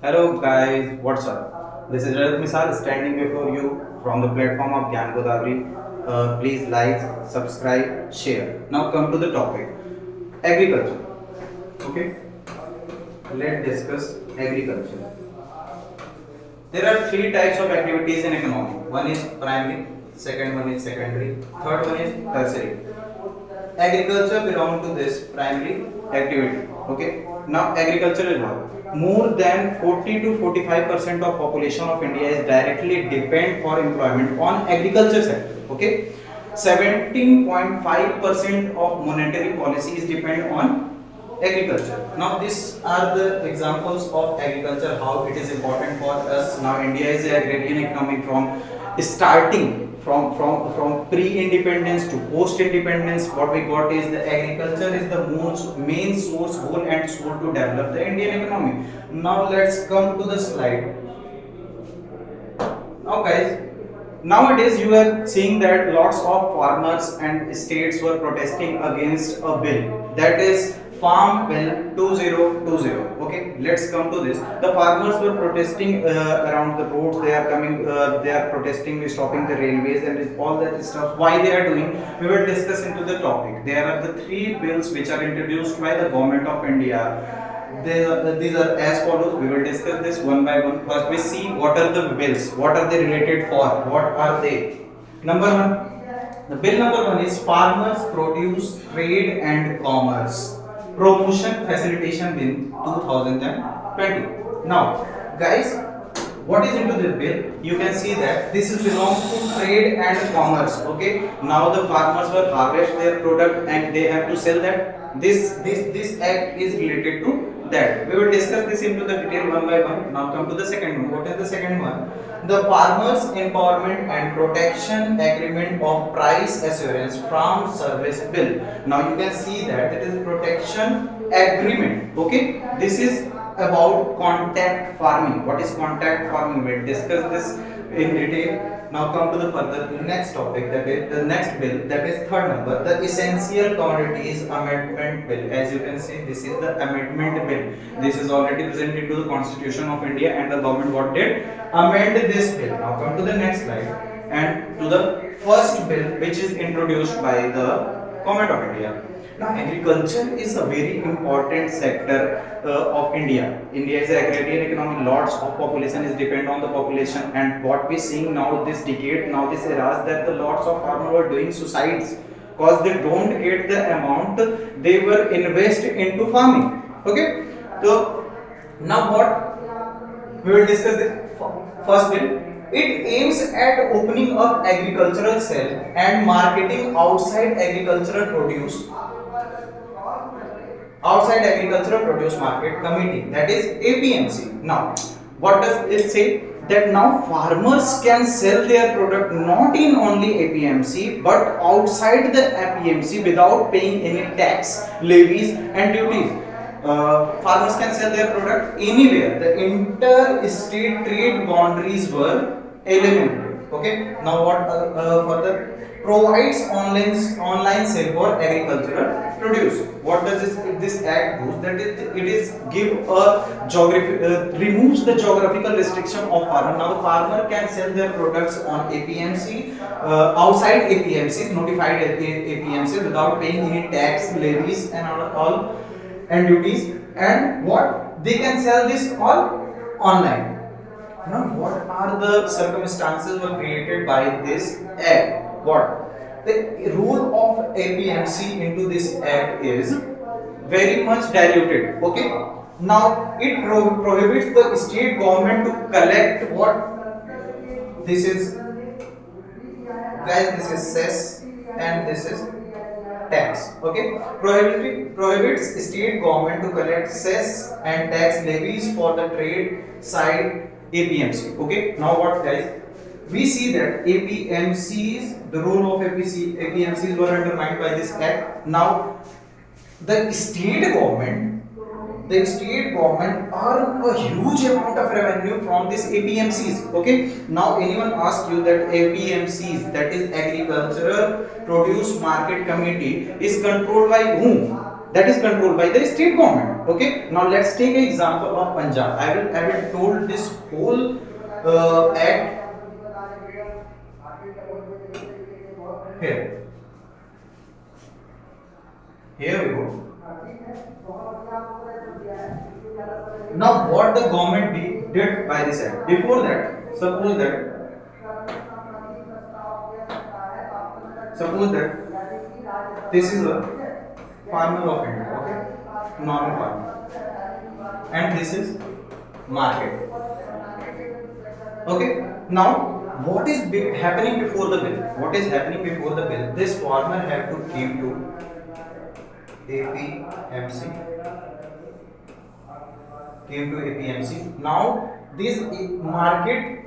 Hello guys, what's up? This is Rajat Misal standing before you from the platform of Gyan Godavari. Please like, subscribe, share. Now come to the topic. Agriculture. Okay, let's discuss agriculture. There are three types of activities in economy. One is primary, second one is secondary, third one is tertiary. Agriculture belong to this primary activity. Okay. Now agriculture is what? More than 40 to 45% of population of India is directly depend for employment on agriculture sector. Okay. 17.5% of monetary policy is depend on agriculture. Now these are the examples of agriculture, how it is important for us. Now India is an agrarian economy from starting from pre-independence to post-independence. What we got is the agriculture is the most main source, whole and soul to develop the Indian economy. Now let's come to the slide. Now guys, nowadays you are seeing that lots of farmers and states were protesting against a bill, that is Farm Bill 2020. Okay, let's come to this. The farmers were protesting around the roads. They are coming. They are protesting, stopping the railways and all that stuff. Why they are doing? We will discuss into the topic. There are the three bills which are introduced by the government of India. These are as follows. We will discuss this one by one. First, we see what are the bills, what are they related for, what are they. Number one, the bill number one is Farmers Produce Trade and Commerce Promotion Facilitation Bill 2020. Now, guys, what is into this bill? You can see that this is belongs to trade and commerce. Okay, now the farmers will harvest their product and they have to sell that. This act is related to that. We will discuss this into the detail one by one. Now come to the second one. What is the second one? The Farmers Empowerment and Protection Agreement of Price Assurance Farm Service Bill. Now you can see that it is protection agreement. Okay, this is about contact farming. What is contact farming? We'll discuss this in detail. Now come to the further next topic, that is the next bill, that is third number, the Essential Commodities Amendment Bill. As you can see, this is the amendment bill. This is already presented to the Constitution of India and the government what did? Amend this bill. Now come to the next slide and to the first bill which is introduced by the government of India. Now agriculture is a very important sector of India. India is an agrarian economy. Lots of population is depend on the population, and what we seeing now this decade, now this era, that the lots of farmers were doing suicides because they don't get the amount they were invest into farming. Okay, so now what we will discuss this first bill. It aims at opening up agricultural cell and marketing outside agricultural produce market committee, that is APMC. Now what does it say? That now farmers can sell their product not in only APMC but outside the APMC without paying any tax, levies and duties. Farmers can sell their product anywhere. The inter-state trade boundaries were eliminated. Okay. Now what further? Provides online sale for agricultural produce. What does this act do? That it is give a geography, removes the geographical restriction of farmer. Now the farmer can sell their products on APMC, outside APMC, notified APMC without paying any tax, levies and all and duties. And what they can sell this all online. Now, what are the circumstances were created by this act? What the rule of APMC into this act is very much diluted. Okay. Now it prohibits the state government to collect what this is, guys. This is cess and this is tax. Okay, prohibits state government to collect cess and tax levies for the trade side APMC. Okay, now what, guys? We see that APMCs, the role of APMCs were undermined by this act. Now the state government earn a huge amount of revenue from this APMCs. Okay, now anyone ask you that APMCs, that is Agricultural Produce Market Committee, is controlled by whom? That is controlled by the state government. Okay, now let's take an example of Punjab. I will told this whole act here. Here we go. Now what the government did by this act? Before that, suppose that this is a farmer of India, okay, normal farmer, and this is market. Okay. Now what is happening before the bill? What is happening before the bill? This farmer have to came to APMC, Now this market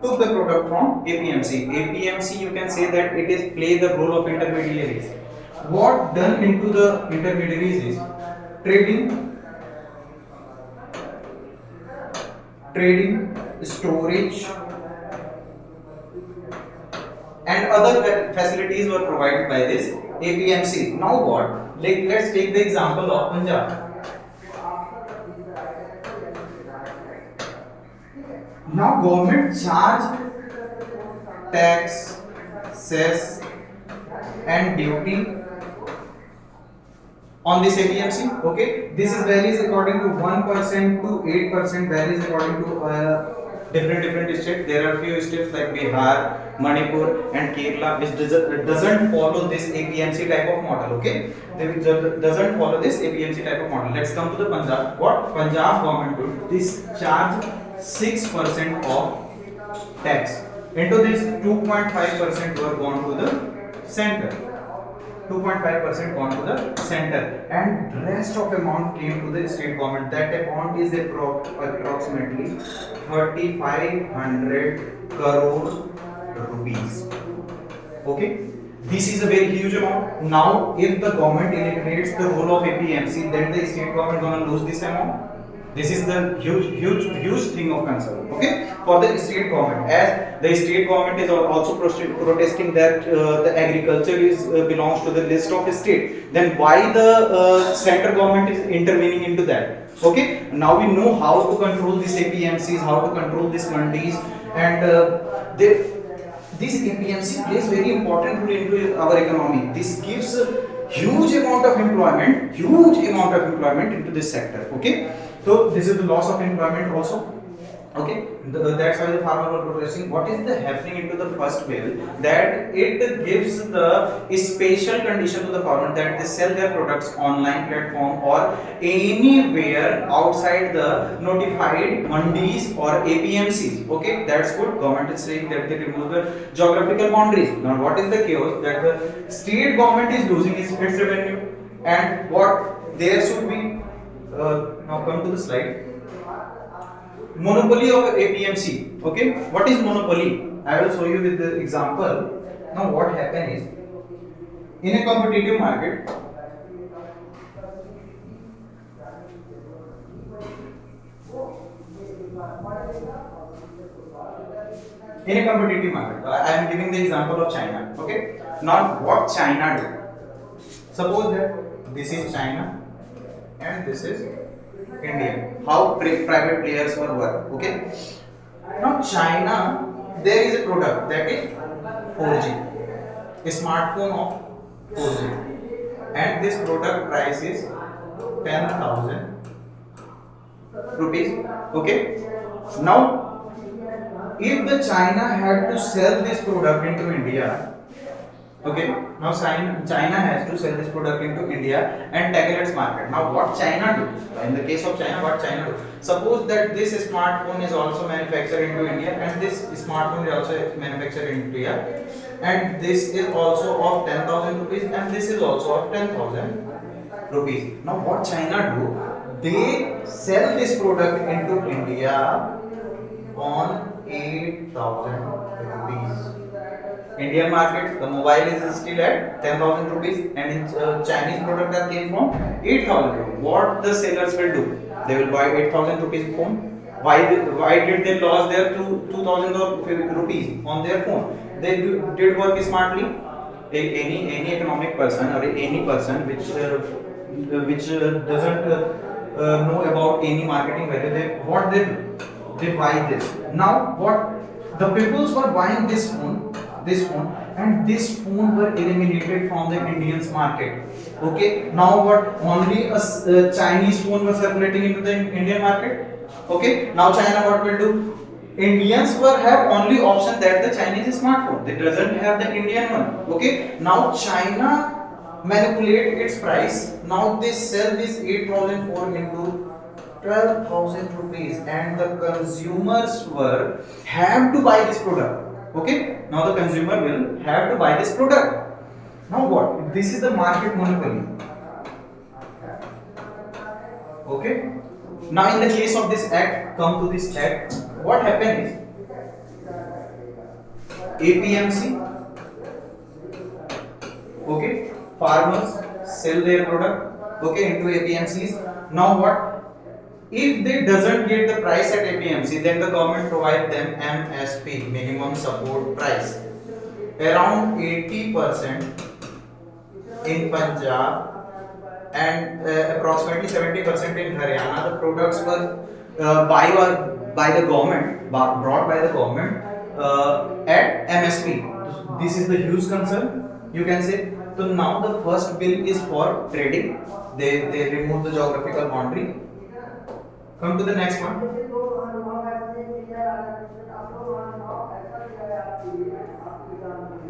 took the product from APMC. APMC, you can say that it is play the role of intermediaries. What done into the intermediaries is trading, storage, and other facilities were provided by this APMC. Now what? Like, let's take the example of Punjab. Now government charge tax, cess, and duty on this APMC. Okay, this is varies according to 1% to 8%, varies according to different states. There are few states like Bihar, Manipur, and Kerala which doesn't follow this APMC type of model. Okay, they doesn't follow this APMC type of model. Let's come to the Punjab. What Punjab government did? This charge 6% of tax. Into this, 2.5% were gone to the center. 2.5% gone to the center, and rest of amount came to the state government. That amount is approximately 3,500 crore rupees. Okay, this is a very huge amount. Now, if the government eliminates the role of APMC, then the state government gonna lose this amount. This is the huge thing of concern. Okay, for the state government, as the state government is also protesting that the agriculture is belongs to the list of state. Then why the center government is intervening into that? Okay, now we know how to control these APMCs, how to control these mandis, and this APMC plays very important role into our economy. This gives a huge amount of employment into this sector. Okay, so this is the loss of employment also. Okay, that's why the farmer were protesting. What is the happening into the first bill? That it gives the special condition to the farmer that they sell their products online platform or anywhere outside the notified mandis or APMCs. Okay, that's good. Government is saying that they remove the geographical boundaries. Now, what is the chaos? That the state government is losing its revenue, and what there should be. Now come to the slide. Monopoly of APMC. Okay, what is monopoly? I will show you with the example. Now what happens is, in a competitive market, I am giving the example of China. Okay, now what China do? Suppose that this is China and this is India. How private players will work. Okay. Now China, there is a product that is 4G, a smartphone of 4G, and this product price is 10,000 rupees. Okay. Now, if the China had to sell this product into India. Okay, now China has to sell this product into India and tackle its market. Now what China do? In the case of China, what China do? Suppose that this smartphone is also manufactured into India and this smartphone is also manufactured in India, and this is also of 10,000 rupees and this is also of 10,000 rupees. Now what China do? They sell this product into India on 8,000 rupees. Indian market, the mobile is still at 10,000 rupees, and in Chinese product that came from 8,000 rupees. What the sellers will do? They will buy 8,000 rupees phone. Why did they lose their 2,000 rupees on their phone? They did work smartly. Any economic person or any person which doesn't know about any marketing value, they they buy this. Now what, the peoples were buying this phone, and this phone were eliminated from the Indians market. Okay, now what, only a Chinese phone was circulating into the Indian market. Okay, now China what will do, Indians were have only option that the Chinese smartphone, they doesn't have the Indian one. Okay, now China manipulate its price. Now they sell this 8,004 into 12,000 rupees, and the consumers were have to buy this product. Okay, now the consumer will have to buy this product. Now what, this is the market monopoly. Okay, now in the case of this act, come to this act, what happened is APMC, okay, farmers sell their product, okay, into APMCs. Now what, if they doesn't get the price at APMC, then the government provide them MSP, minimum support price, around 80% in Punjab and approximately 70% in Haryana. The products were by the government, brought by the government at MSP. This is the huge concern, you can say. So now the first bill is for trading. They remove the geographical boundary. Come to the next one.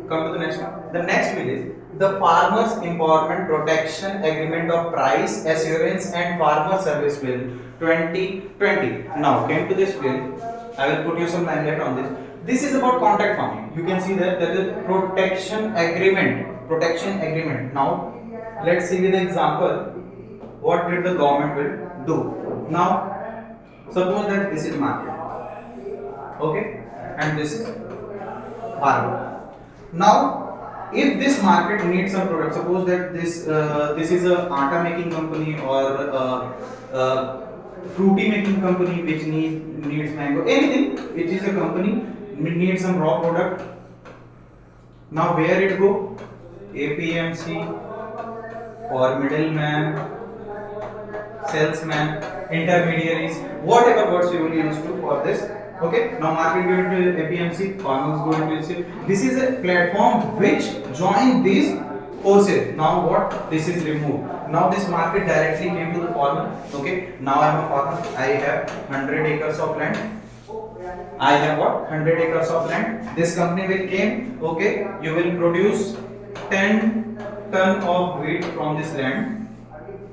Come to the next one. The next bill is the Farmers Empowerment Protection Agreement of Price Assurance and Farmer Service Bill 2020. Now came to this bill. I will put you some limelight on this. This is about contact farming. You can see that there is protection agreement. Protection agreement. Now let's see with the example. What did the government will do? Now suppose that this is market, okay, and this is farmer. Now, if this market needs some product, suppose that this is a atta making company or fruity making company which needs mango, anything which is a company needs some raw product. Now where it go? APMC or middleman, salesman, intermediaries, whatever words you will use to for this. Okay, now market going to APMC, farmers going to APMC. This is a platform which join these forces. Now what? This is removed. Now this market directly came to the farmer. Okay, now I am a farmer. I have 100 acres of land. I have what? 100 acres of land. This company will came. Okay, you will produce 10 ton of wheat from this land.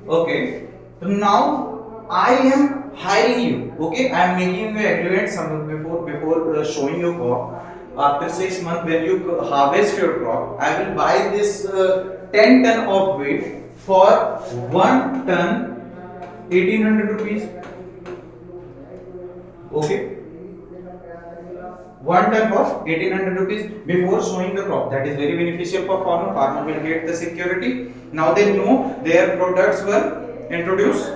Okay, so now I am hiring you. Okay, I am making you agreement some before showing your crop. After 6 months, when you harvest your crop, I will buy this 10 ton of wheat for 1 ton 1800 rupees. Okay, 1 ton for 1800 rupees before showing the crop. That is very beneficial for farmer. Farmer will get the security. Now they know their products were introduced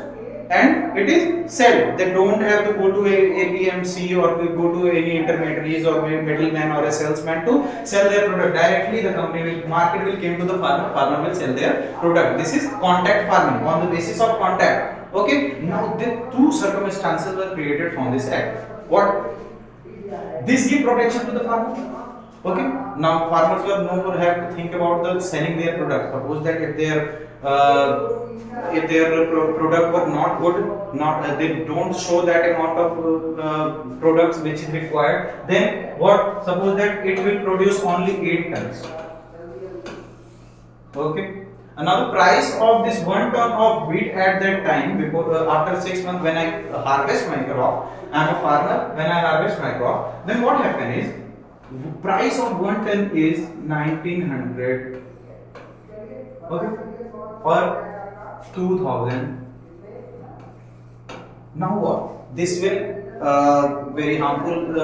and it is sold. They don't have to go to a APMC or go to any intermediaries or a middleman or a salesman to sell their product. Directly the company will, market will came to the farmer, farmer will sell their product. This is contact farming, on the basis of contact. Okay, now the two circumstances were created from this act. What? This give protection to the farmer. Okay, now farmers were no more have to think about the selling their product. Suppose that if their product were not good, not they don't show that amount of products which is required, then what? Suppose that it will produce only 8 tons. Okay, and now the price of this 1 ton of wheat at that time, before after 6 months when I harvest my crop, I am a farmer. When I harvest my crop, then what happen is price of 1 ton is 1900, okay, or 2000. Now what? This will very harmful.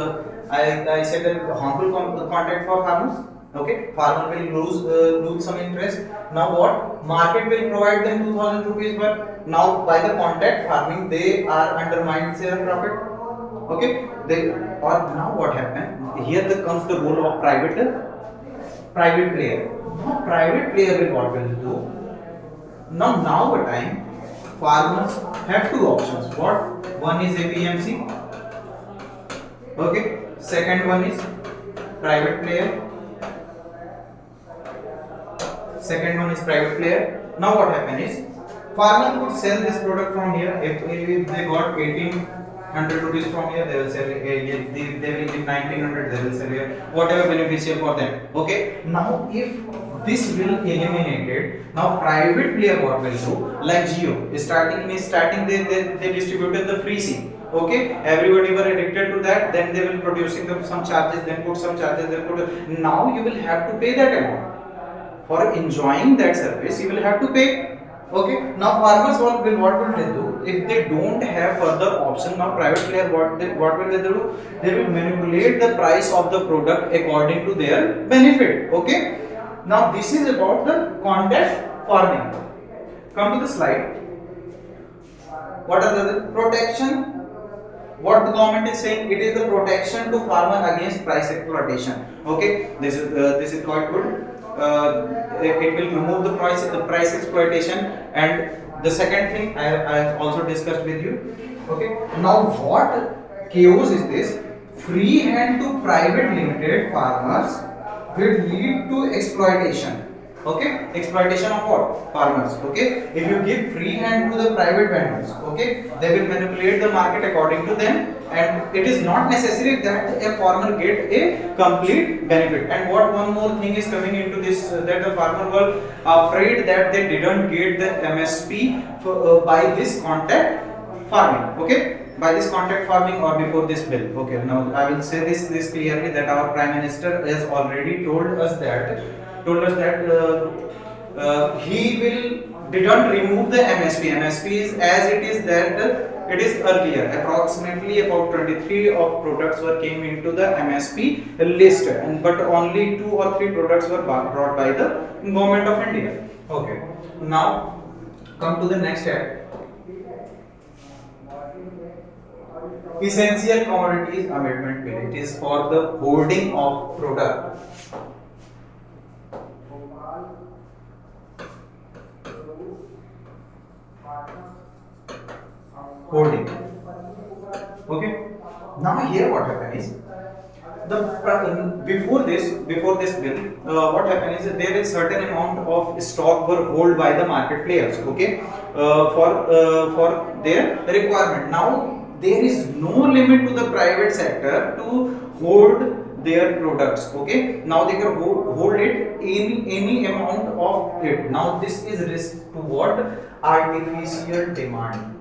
I said that harmful contact for farmers. Okay, farmer will lose some interest. Now what? Market will provide them 2000 rupees, but now by the contact farming they are undermined their profit. Okay, they or now what happened? Here comes the role of private player. Now private player will what will do? Now a time farmers have two options. What? One is APMC. Okay. Second one is private player. Second one is private player. Now what happen is farmer could sell this product from here. If they got 1800 rupees from here, they will sell it. They will give 1900. They will sell here. Whatever beneficial for them. Okay. Now if this will eliminated. Now private player what will do? Like Jio, starting they distributed the free SIM. Okay, everybody were addicted to that. Then they will producing some charges. Then put some charges. Then put. Now you will have to pay that amount. For enjoying that service you will have to pay. Okay, now farmers what will they do if they don't have further option? Now private player what will they do? They will manipulate the price of the product according to their benefit. Okay, now this is about the contact farming. Come to the slide. What are the protection? What the government is saying, it is the protection to farmer against price exploitation. Okay, this is quite good. It will remove the price exploitation. And the second thing I have also discussed with you. Okay, now what chaos is this? Free hand to private limited farmers will lead to exploitation. Okay, exploitation of what? Farmers. Okay, if you give free hand to the private vendors, okay, they will manipulate the market according to them, and it is not necessary that a farmer get a complete benefit. And what one more thing is coming into this, that the farmer were afraid that they didn't get the MSP by this contact farming. Okay, by this contact farming or before this bill. Okay, now I will say this clearly, that our Prime Minister has already told us that he didn't remove the MSP. MSP is as it is that it is earlier. Approximately about 23 of products were came into the MSP list, and but only 2 or 3 products were brought by the government of India. Okay. Now come to the next step. Essential Commodities Amendment Bill. It is for the holding of product. Holding. Okay. Now here what happened is before this bill, what happened is that there is certain amount of stock were held by the market players. Okay, for their requirement. Now there is no limit to the private sector to hold their products. Okay, now they can hold it in any amount of it. Now this is risk to what? Artificial demand.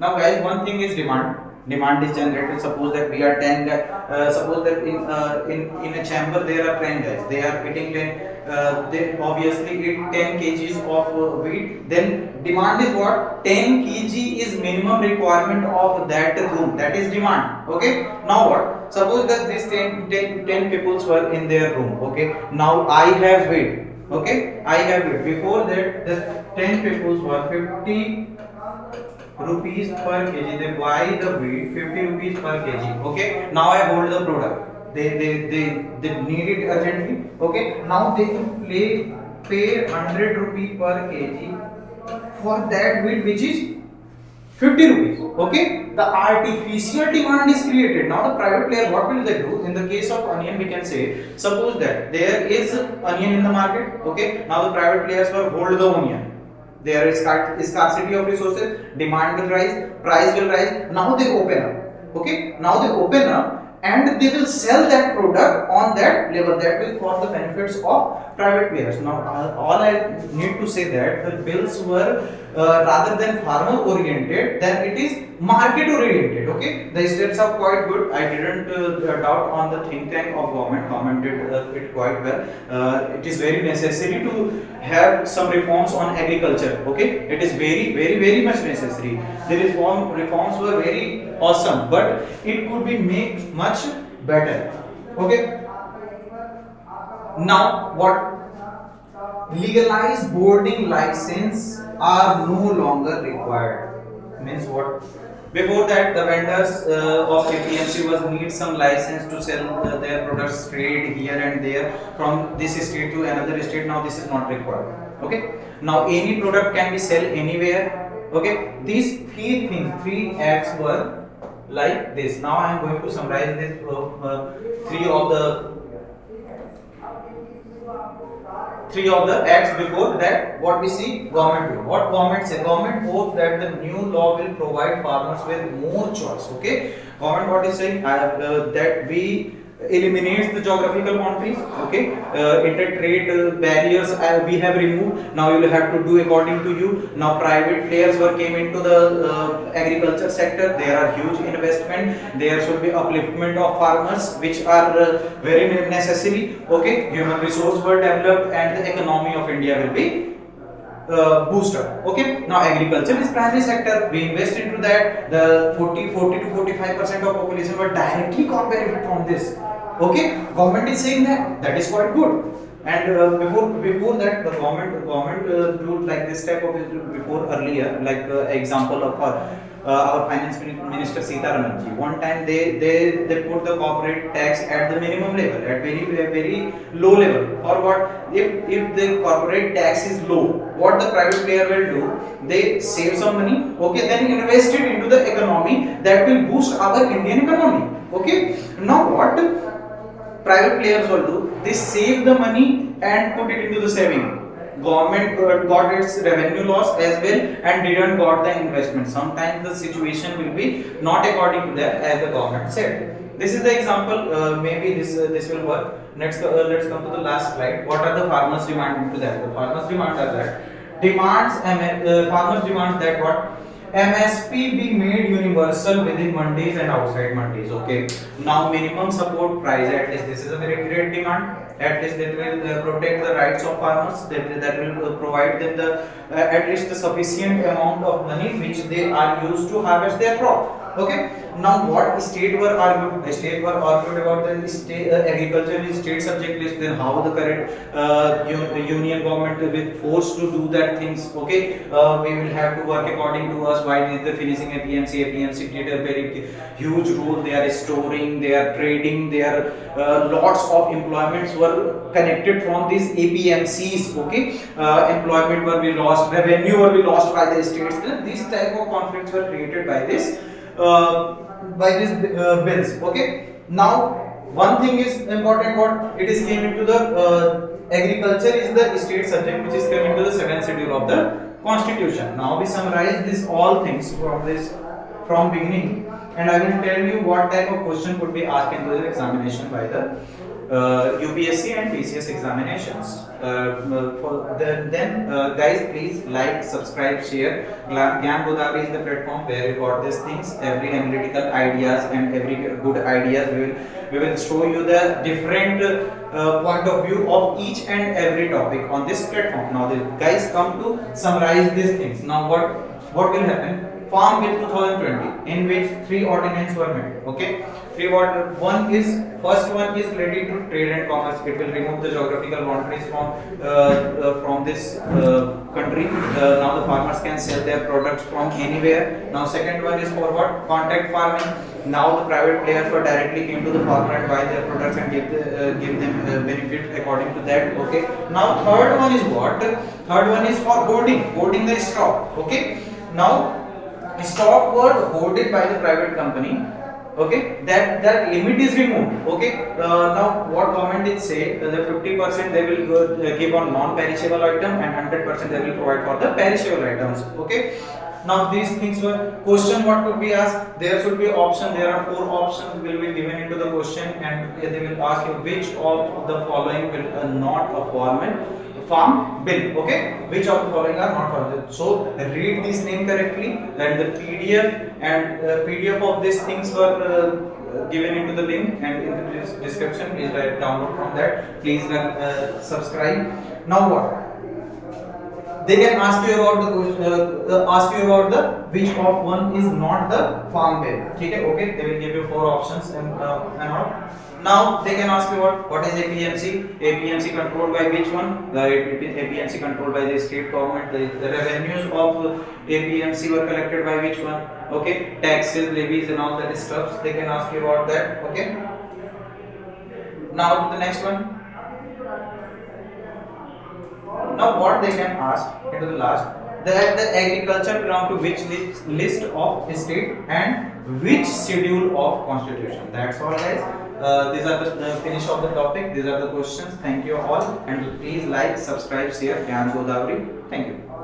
Now guys, one thing is demand is generated. Suppose that we are 10 guys, suppose that in a chamber there are 10 guys, they are eating 10, they obviously eat 10 kgs of wheat. Then demand is what? 10 kg is minimum requirement of that room, that is demand. Okay, now what? Suppose that these 10 people were in their room. Okay, now I have wheat. Okay, I have wheat. Before that the 10 people were 50 rupees per kg. They buy the wheat 50 rupees per kg. Okay, now I hold the product. They need it urgently. Okay, now they pay 100 rupees per kg for that wheat which is 50 rupees. Okay, the artificial demand is created. Now the private player, what will they do? In the case of onion, we can say, suppose that there is onion in the market. Okay, now the private players will hold the onion. There is scarcity of resources, demand will rise, price will rise. Now they open up. Okay, now they open up and they will sell that product on that level. That will for the benefits of private players. Now all I need to say that the bills were rather than farmer oriented, then it is market oriented. Okay, the steps are quite good. I didn't doubt on the think tank of government did it quite well. It is very necessary to have some reforms on agriculture. Okay, it is very much necessary. The reforms were very awesome, but it could be made much better. Okay, now what? Legalized boarding license are no longer required. Means what? Before that, the vendors of APMC was need some license to sell their products trade here and there from this state to another state. Now this is not required. Okay. Now any product can be sold anywhere Okay, these three things, three acts were like this. Now I am going to summarize this three of the acts. Before that, what we see, government will, what government say, government hopes that the new law will provide farmers with more choice. Okay, government what is saying, that we eliminates the geographical boundaries. Okay, inter-trade barriers we have removed. Now you will have to do according to you. Now private players were came into the agriculture sector. There are huge investment, there should be upliftment of farmers, which are very necessary. Okay, human resource were developed and the economy of India will be booster. Okay, now agriculture is primary sector, we invest into that. The 40 to 45% of population were directly got benefit from this. Okay, government is saying that that is quite good. And before that, the government do like this type of before earlier, like example of our finance minister Sitaraman ji. One time they put the corporate tax at the minimum level, at very low level. Or what, if the corporate tax is low, what the private player will do, they save some money. Okay, then invest it into the economy, that will boost our Indian economy. Okay, now what private players will do, they save the money and put it into the saving. Government got its revenue loss as well and didn't got the investment. Sometimes the situation will be not according to that as the government said. This is the example. Maybe this will work. Next, let's come to the last slide. What are the farmers demand to that? The farmers demand are that farmers demands that what, MSP be made universal within mandis and outside mandis. Okay. Now minimum support price, at least this is a very great demand. At least that will protect the rights of farmers. That will provide them the at least the sufficient amount of money which they are used to harvest their crop. Okay. Now what state were argued? The state were argued about the state agriculture is state subject list. Then how the current union government will forced to do that things. Okay, we will have to work according to us. Why is the finishing APMC? APMC did a very huge role. They are storing, they are trading, there lots of employments were connected from these APMCs. Okay, employment were be lost, revenue were be lost by the states. These type of conflicts were created by this. Bills. Okay, now one thing is important, what it is came into the agriculture is the state subject which is coming to the 7th schedule of the constitution. Now we summarize this all things from beginning, and I will tell you what type of question could be asked into the examination by the UPSC and TCS examinations. Guys, please like, subscribe, share. Gyan Godavari is the platform where you got these things, every analytical ideas and every good ideas. We will show you the different point of view of each and every topic on this platform. Now, the guys come to summarize these things. Now, what will happen? Farm Bill 2020, in which 3 ordinances were made. Okay, first one is related to trade and commerce. It will remove the geographical boundaries from this country. Now the farmers can sell their products from anywhere. Now second one is for what? Contact farming. Now the private players were directly came to the farmer and buy their products and give them benefit according to that. Okay. Now third one is what? Third one is for holding the stock. Okay. Now stock were hoarded by the private company. Okay, that limit is removed. Okay, now what government did say, the 50% they will give on non-perishable item and 100% they will provide for the perishable items. Okay, now these things were question what could be asked. There should be option. There are 4 options will be given into the question, and they will ask you which of the following will not a farm bill. Okay, which of the following are not farm. So read this name correctly, and the PDF of these things were given into the link and in the description. Please download from that. Please subscribe. Now what? They can ask you about the which of one is not the farm bill. Okay, they will give you 4 options and all. Now they can ask you what is APMC? APMC controlled by which one? The APMC controlled by the state government. The revenues of APMC were collected by which one? Okay, taxes, levies, and all that stuff. They can ask you about that. Okay. Now to the next one. Now what they can ask into the last, That the agriculture belong to which list of state and which schedule of constitution. That's all, guys. These are the finish of the topic. These are the questions. Thank you all, and please like, subscribe, share Gyan Godavari. Thank you.